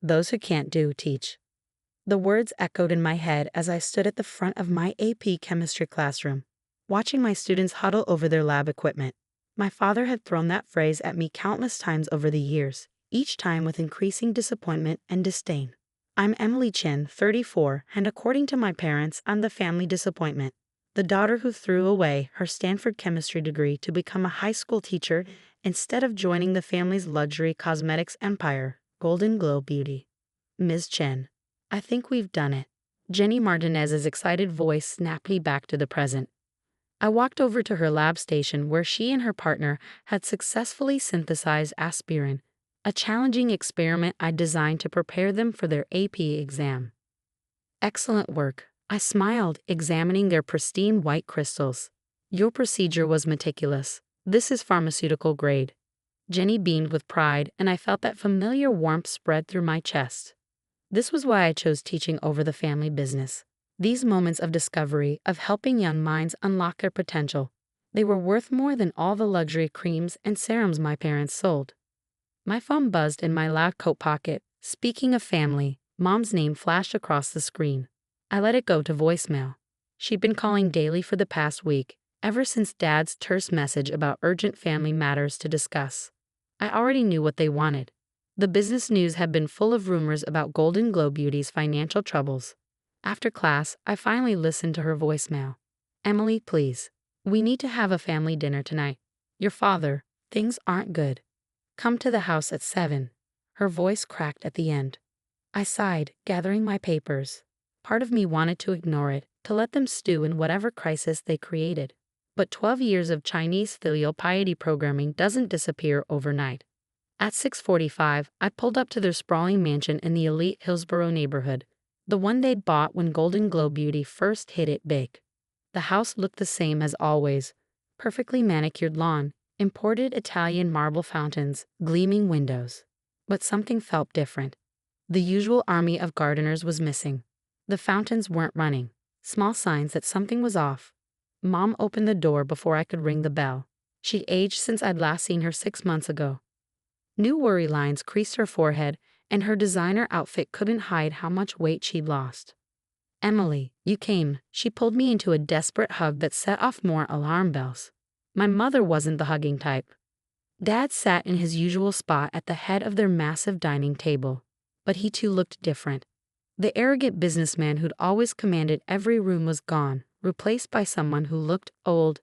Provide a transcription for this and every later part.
Those who can't do, teach. The words echoed in my head as I stood at the front of my AP chemistry classroom, watching my students huddle over their lab equipment. My father had thrown that phrase at me countless times over the years, each time with increasing disappointment and disdain. I'm Emily Chen, 34, and according to my parents, I'm the family disappointment. The daughter who threw away her Stanford chemistry degree to become a high school teacher instead of joining the family's luxury cosmetics empire, Golden Glow Beauty. Ms. Chen, I think we've done it. Jenny Martinez's excited voice snapped me back to the present. I walked over to her lab station where she and her partner had successfully synthesized aspirin, a challenging experiment I designed to prepare them for their AP exam. Excellent work, I smiled, examining their pristine white crystals. Your procedure was meticulous. This is pharmaceutical grade. Jenny beamed with pride, and I felt that familiar warmth spread through my chest. This was why I chose teaching over the family business. These moments of discovery, of helping young minds unlock their potential, they were worth more than all the luxury creams and serums my parents sold. My phone buzzed in my lab coat pocket. Speaking of family, Mom's name flashed across the screen. I let it go to voicemail. She'd been calling daily for the past week, ever since Dad's terse message about urgent family matters to discuss. I already knew what they wanted. The business news had been full of rumors about Golden Glow Beauty's financial troubles. After class, I finally listened to her voicemail. Emily, please. We need to have a family dinner tonight. Your father, things aren't good. Come to the house at 7. Her voice cracked at the end. I sighed, gathering my papers. Part of me wanted to ignore it, to let them stew in whatever crisis they created. But 12 years of Chinese filial piety programming doesn't disappear overnight. At 6:45, I pulled up to their sprawling mansion in the elite Hillsborough neighborhood, the one they'd bought when Golden Glow Beauty first hit it big. The house looked the same as always, perfectly manicured lawn, imported Italian marble fountains, gleaming windows. But something felt different. The usual army of gardeners was missing. The fountains weren't running, small signs that something was off. Mom opened the door before I could ring the bell. She'd aged since I'd last seen her 6 months ago. New worry lines creased her forehead, and her designer outfit couldn't hide how much weight she'd lost. Emily, you came. She pulled me into a desperate hug that set off more alarm bells. My mother wasn't the hugging type. Dad sat in his usual spot at the head of their massive dining table, but he too looked different. The arrogant businessman who'd always commanded every room was gone, replaced by someone who looked old,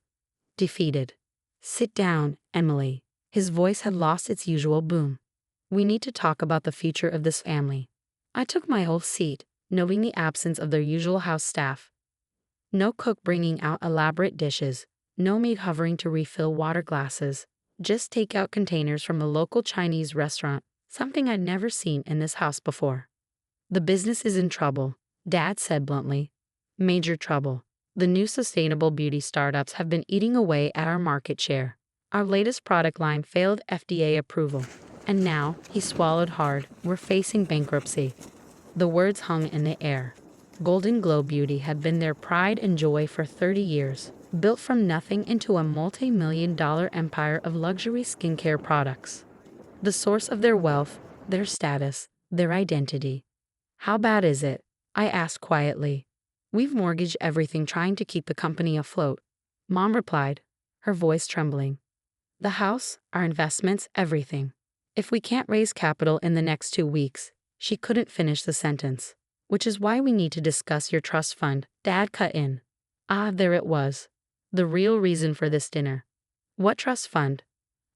defeated. Sit down, Emily. His voice had lost its usual boom. We need to talk about the future of this family. I took my old seat, noting the absence of their usual house staff. No cook bringing out elaborate dishes, no maid hovering to refill water glasses, just takeout containers from a local Chinese restaurant, something I'd never seen in this house before. The business is in trouble, Dad said bluntly. Major trouble. The new sustainable beauty startups have been eating away at our market share. Our latest product line failed FDA approval. And now, he swallowed hard, we're facing bankruptcy. The words hung in the air. Golden Glow Beauty had been their pride and joy for 30 years, built from nothing into a multi-million-dollar empire of luxury skincare products. The source of their wealth, their status, their identity. How bad is it? I asked quietly. We've mortgaged everything trying to keep the company afloat, Mom replied, her voice trembling. The house, our investments, everything. If we can't raise capital in the next 2 weeks, she couldn't finish the sentence. Which is why we need to discuss your trust fund, Dad cut in. Ah, there it was. The real reason for this dinner. What trust fund?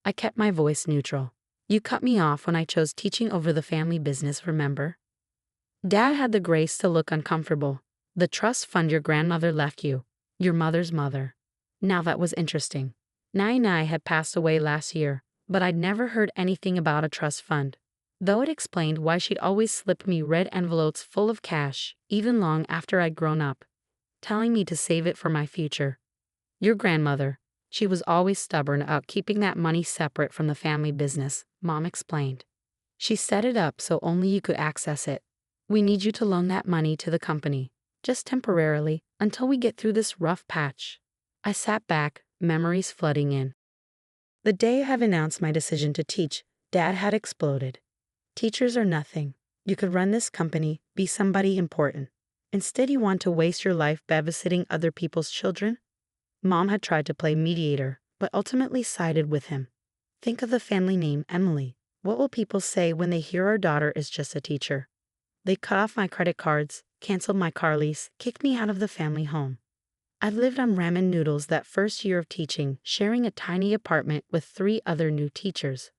I kept my voice neutral. You cut me off when I chose teaching over the family business, remember? Dad had the grace to look uncomfortable. The trust fund your grandmother left you. Your mother's mother. Now that was interesting. Nai had passed away last year, but I'd never heard anything about a trust fund. Though it explained why she'd always slip me red envelopes full of cash, even long after I'd grown up, telling me to save it for my future. Your grandmother, she was always stubborn about keeping that money separate from the family business, Mom explained. She set it up so only you could access it. We need you to loan that money to the company, just temporarily, until we get through this rough patch. I sat back, memories flooding in. The day I have announced my decision to teach, Dad had exploded. Teachers are nothing. You could run this company, be somebody important. Instead, you want to waste your life babysitting other people's children? Mom had tried to play mediator, but ultimately sided with him. Think of the family name Emily. What will people say when they hear our daughter is just a teacher? They cut off my credit cards, canceled my car lease, kicked me out of the family home. I've lived on ramen noodles that first year of teaching, sharing a tiny apartment with 3 other new teachers.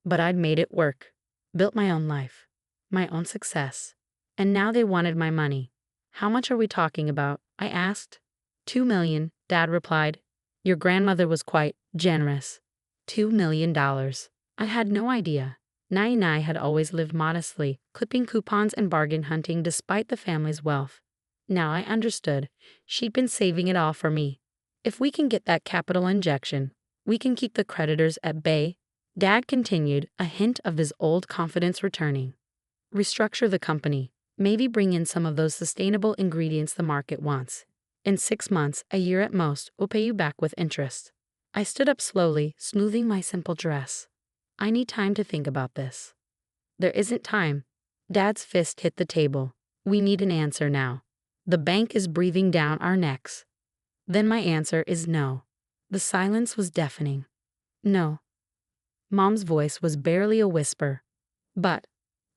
But I'd made it work, built my own life, my own success. And now they wanted my money. How much are we talking about? I asked. 2 million, Dad replied. Your grandmother was quite generous. $2 million. I had no idea. Nai had always lived modestly, clipping coupons and bargain hunting despite the family's wealth. Now I understood. She'd been saving it all for me. If we can get that capital injection, we can keep the creditors at bay. Dad continued, a hint of his old confidence returning. Restructure the company. Maybe bring in some of those sustainable ingredients the market wants. In 6 months, a year at most, we'll pay you back with interest. I stood up slowly, smoothing my simple dress. I need time to think about this. There isn't time. Dad's fist hit the table. We need an answer now. The bank is breathing down our necks. Then my answer is no. The silence was deafening. No. Mom's voice was barely a whisper. But,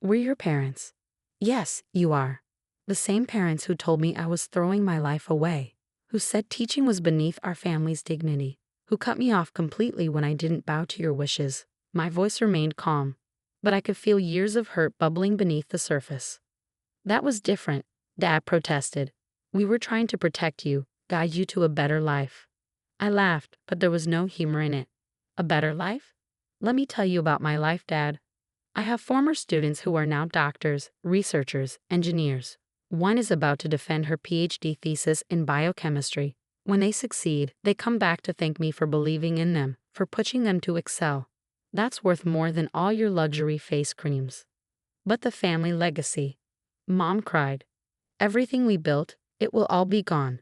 we're your parents. Yes, you are. The same parents who told me I was throwing my life away, who said teaching was beneath our family's dignity, who cut me off completely when I didn't bow to your wishes. My voice remained calm, but I could feel years of hurt bubbling beneath the surface. That was different, Dad protested. We were trying to protect you, guide you to a better life. I laughed, but there was no humor in it. A better life? Let me tell you about my life, Dad. I have former students who are now doctors, researchers, engineers. One is about to defend her PhD thesis in biochemistry. When they succeed, they come back to thank me for believing in them, for pushing them to excel. That's worth more than all your luxury face creams. But the family legacy. Mom cried. Everything we built, it will all be gone.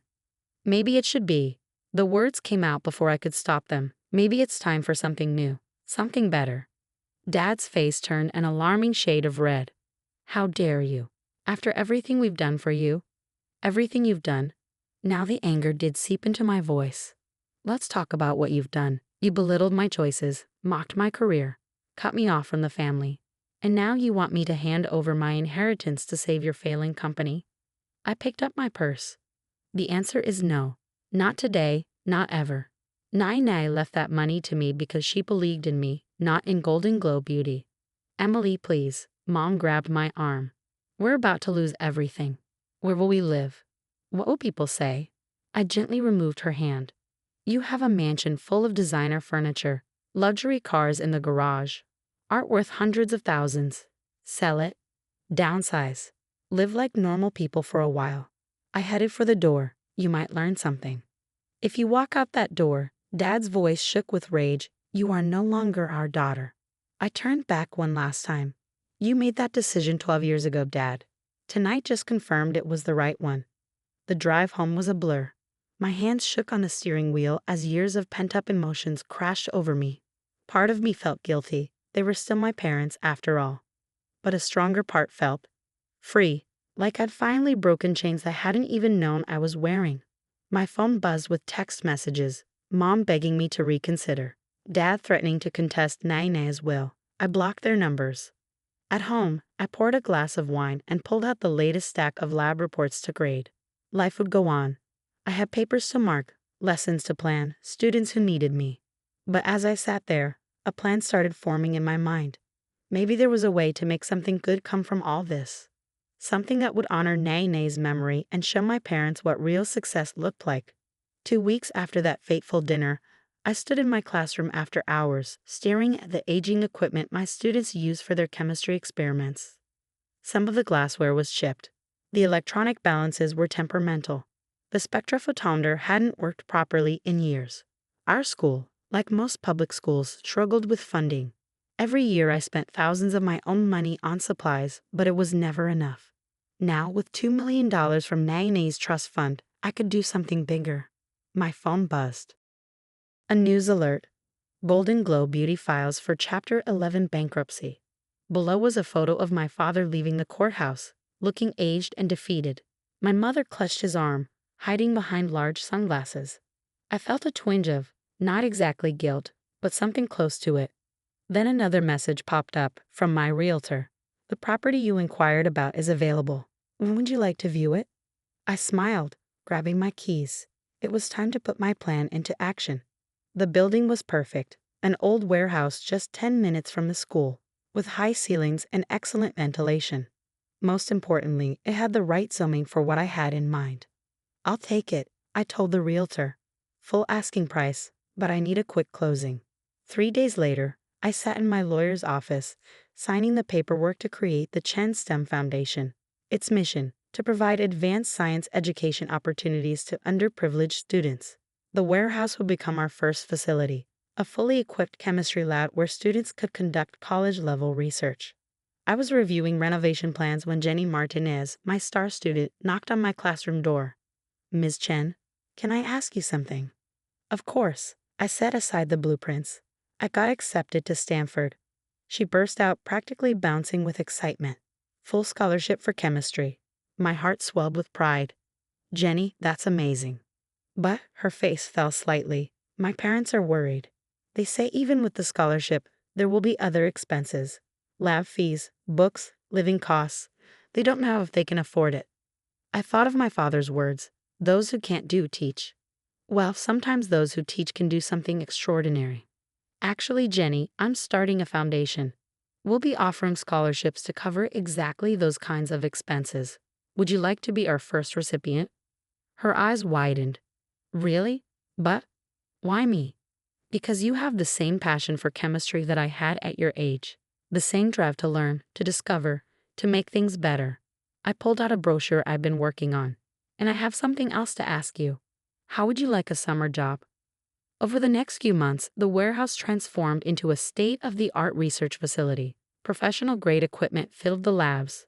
Maybe it should be. The words came out before I could stop them. Maybe it's time for something new, something better. Dad's face turned an alarming shade of red. How dare you? After everything we've done for you? Everything you've done? Now the anger did seep into my voice. Let's talk about what you've done. You belittled my choices, mocked my career, cut me off from the family. And now you want me to hand over my inheritance to save your failing company? I picked up my purse. The answer is no. Not today, not ever. Nai left that money to me because she believed in me, not in Golden Glow beauty. Emily, please. Mom grabbed my arm. We're about to lose everything. Where will we live? What will people say? I gently removed her hand. You have a mansion full of designer furniture, luxury cars in the garage, art worth hundreds of thousands. Sell it. Downsize. Live like normal people for a while. I headed for the door. You might learn something. If you walk out that door, Dad's voice shook with rage, you are no longer our daughter. I turned back one last time. You made that decision 12 years ago, Dad. Tonight just confirmed it was the right one. The drive home was a blur. My hands shook on the steering wheel as years of pent-up emotions crashed over me. Part of me felt guilty. They were still my parents, after all. But a stronger part felt free, like I'd finally broken chains I hadn't even known I was wearing. My phone buzzed with text messages, Mom begging me to reconsider, Dad threatening to contest Nai's will. I blocked their numbers. At home, I poured a glass of wine and pulled out the latest stack of lab reports to grade. Life would go on. I had papers to mark, lessons to plan, students who needed me. But as I sat there, a plan started forming in my mind. Maybe there was a way to make something good come from all this. Something that would honor Nai's memory and show my parents what real success looked like. 2 weeks after that fateful dinner, I stood in my classroom after hours, staring at the aging equipment my students used for their chemistry experiments. Some of the glassware was chipped. The electronic balances were temperamental. The spectrophotometer hadn't worked properly in years. Our school, like most public schools, struggled with funding. Every year I spent thousands of my own money on supplies, but it was never enough. Now, with $2 million from Nai's trust fund, I could do something bigger. My phone buzzed. A news alert. Golden Glow beauty files for Chapter 11 bankruptcy. Below was a photo of my father leaving the courthouse, looking aged and defeated. My mother clutched his arm, hiding behind large sunglasses. I felt a twinge of, not exactly guilt, but something close to it. Then another message popped up from my realtor. The property you inquired about is available. When would you like to view it? I smiled, grabbing my keys. It was time to put my plan into action. The building was perfect, an old warehouse just 10 minutes from the school, with high ceilings and excellent ventilation. Most importantly, it had the right zoning for what I had in mind. I'll take it, I told the realtor. Full asking price, but I need a quick closing. 3 days later, I sat in my lawyer's office, signing the paperwork to create the Chen STEM Foundation. Its mission, to provide advanced science education opportunities to underprivileged students. The warehouse would become our first facility, a fully equipped chemistry lab where students could conduct college-level research. I was reviewing renovation plans when Jenny Martinez, my star student, knocked on my classroom door. Ms. Chen, can I ask you something? Of course, I set aside the blueprints. I got accepted to Stanford. She burst out, practically bouncing with excitement. Full scholarship for chemistry. My heart swelled with pride. Jenny, that's amazing. But her face fell slightly. My parents are worried. They say even with the scholarship, there will be other expenses. Lab fees, books, living costs. They don't know if they can afford it. I thought of my father's words. Those who can't do, teach. Well, sometimes those who teach can do something extraordinary. Actually, Jenny, I'm starting a foundation. We'll be offering scholarships to cover exactly those kinds of expenses. Would you like to be our first recipient? Her eyes widened. Really? But why me? Because you have the same passion for chemistry that I had at your age. The same drive to learn, to discover, to make things better. I pulled out a brochure I've been working on. And I have something else to ask you. How would you like a summer job? Over the next few months, the warehouse transformed into a state-of-the-art research facility. Professional-grade equipment filled the labs.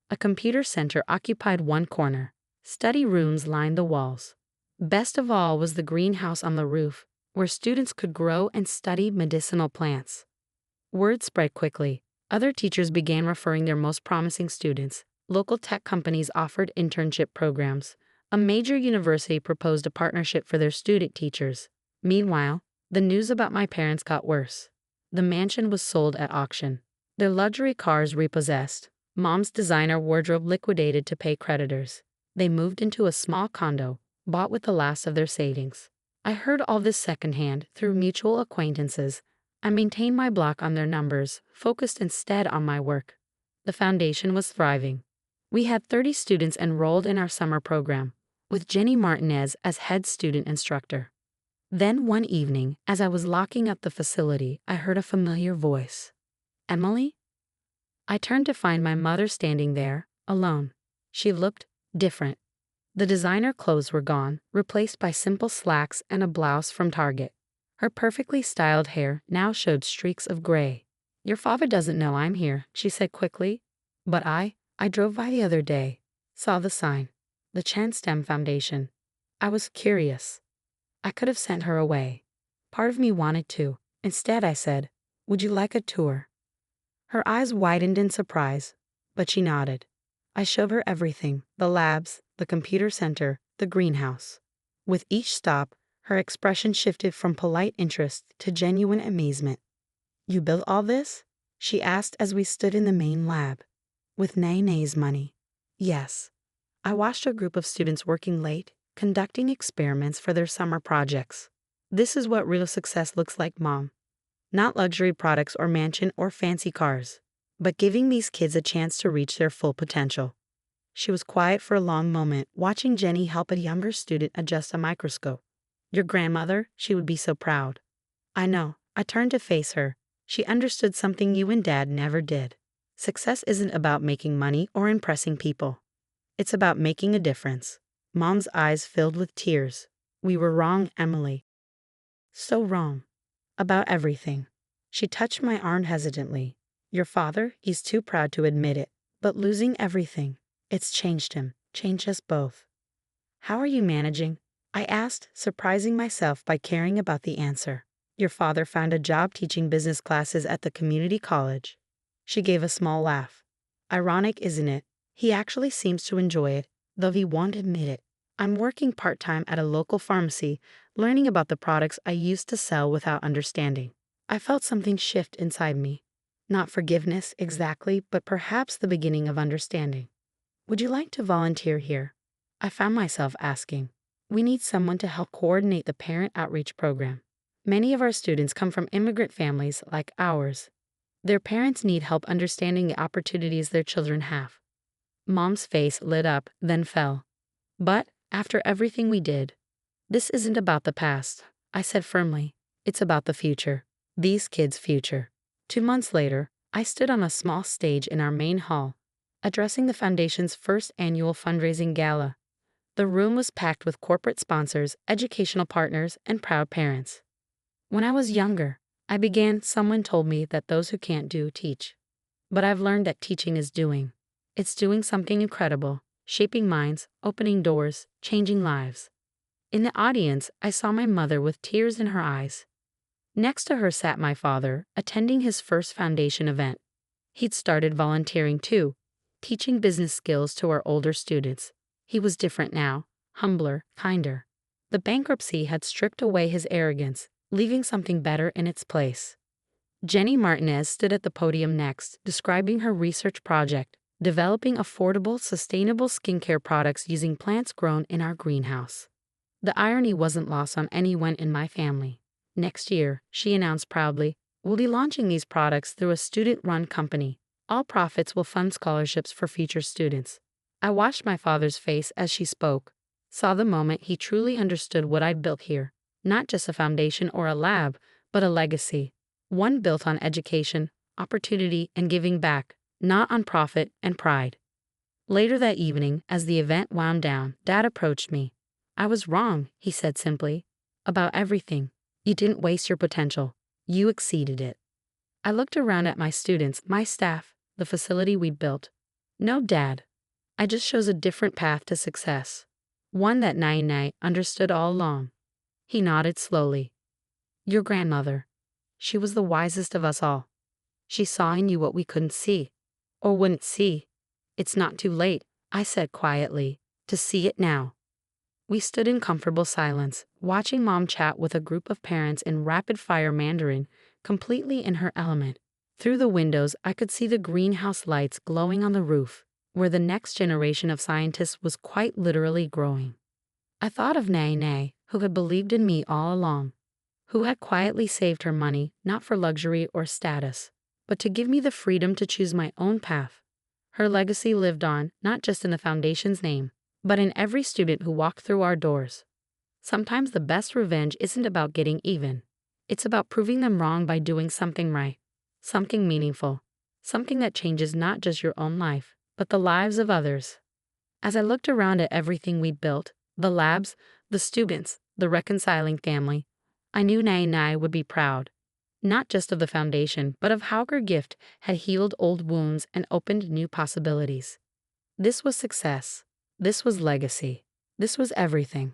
A computer center occupied one corner. Study rooms lined the walls. Best of all was the greenhouse on the roof, where students could grow and study medicinal plants. Word spread quickly. Other teachers began referring their most promising students. Local tech companies offered internship programs. A major university proposed a partnership for their student teachers. Meanwhile, the news about my parents got worse. The mansion was sold at auction. Their luxury cars repossessed. Mom's designer wardrobe liquidated to pay creditors. They moved into a small condo, bought with the last of their savings. I heard all this secondhand through mutual acquaintances. I maintained my block on their numbers, focused instead on my work. The foundation was thriving. We had 30 students enrolled in our summer program, with Jenny Martinez as head student instructor. Then one evening, as I was locking up the facility, I heard a familiar voice. Emily? I turned to find my mother standing there, alone. She looked different. The designer clothes were gone, replaced by simple slacks and a blouse from Target. Her perfectly styled hair now showed streaks of gray. Your father doesn't know I'm here, she said quickly. But I drove by the other day, saw the sign, the Chen STEM Foundation. I was curious. I could have sent her away. Part of me wanted to. Instead, I said, would you like a tour? Her eyes widened in surprise, but she nodded. I showed her everything, the labs, the computer center, the greenhouse. With each stop, her expression shifted from polite interest to genuine amazement. You built all this? She asked as we stood in the main lab. With Nene's money. Yes. I watched a group of students working late, conducting experiments for their summer projects. This is what real success looks like, Mom. Not luxury products or mansion or fancy cars, but giving these kids a chance to reach their full potential. She was quiet for a long moment, watching Jenny help a younger student adjust a microscope. Your grandmother, she would be so proud. I know. I turned to face her. She understood something you and Dad never did. Success isn't about making money or impressing people. It's about making a difference. Mom's eyes filled with tears. We were wrong, Emily. So wrong. About everything. She touched my arm hesitantly. Your father, he's too proud to admit it, but losing everything, it's changed him, changed us both. How are you managing? I asked, surprising myself by caring about the answer. Your father found a job teaching business classes at the community college. She gave a small laugh. Ironic, isn't it? He actually seems to enjoy it, though he won't admit it. I'm working part-time at a local pharmacy, learning about the products I used to sell without understanding. I felt something shift inside me. Not forgiveness exactly, but perhaps the beginning of understanding. Would you like to volunteer here? I found myself asking. We need someone to help coordinate the parent outreach program. Many of our students come from immigrant families like ours. Their parents need help understanding the opportunities their children have. Mom's face lit up, then fell. But, after everything we did, this isn't about the past, I said firmly. It's about the future. These kids' future. 2 months later, I stood on a small stage in our main hall, addressing the Foundation's first annual fundraising gala. The room was packed with corporate sponsors, educational partners, and proud parents. When I was younger, someone told me that those who can't do, teach. But I've learned that teaching is doing. It's doing something incredible, shaping minds, opening doors, changing lives. In the audience, I saw my mother with tears in her eyes. Next to her sat my father, attending his first foundation event. He'd started volunteering too, teaching business skills to our older students. He was different now, humbler, kinder. The bankruptcy had stripped away his arrogance, leaving something better in its place. Jenny Martinez stood at the podium next, describing her research project, developing affordable, sustainable skincare products using plants grown in our greenhouse. The irony wasn't lost on anyone in my family. Next year, she announced proudly, we'll be launching these products through a student-run company. All profits will fund scholarships for future students. I watched my father's face as she spoke, saw the moment he truly understood what I'd built here. Not just a foundation or a lab, but a legacy. One built on education, opportunity, and giving back, not on profit and pride. Later that evening, as the event wound down, Dad approached me. I was wrong, he said simply, about everything. You didn't waste your potential. You exceeded it. I looked around at my students, my staff, the facility we'd built. No, Dad. I just chose a different path to success. One that Nai understood all along. He nodded slowly. Your grandmother. She was the wisest of us all. She saw in you what we couldn't see, or wouldn't see. It's not too late, I said quietly, to see it now. We stood in comfortable silence, watching Mom chat with a group of parents in rapid-fire Mandarin, completely in her element. Through the windows, I could see the greenhouse lights glowing on the roof, where the next generation of scientists was quite literally growing. I thought of Nai, who had believed in me all along, who had quietly saved her money, not for luxury or status, but to give me the freedom to choose my own path. Her legacy lived on, not just in the Foundation's name, but in every student who walked through our doors. Sometimes the best revenge isn't about getting even. It's about proving them wrong by doing something right, something meaningful, something that changes not just your own life, but the lives of others. As I looked around at everything we'd built, the labs, the students, the reconciling family, I knew Nai would be proud, not just of the Foundation, but of how her gift had healed old wounds and opened new possibilities. This was success. This was legacy. This was everything.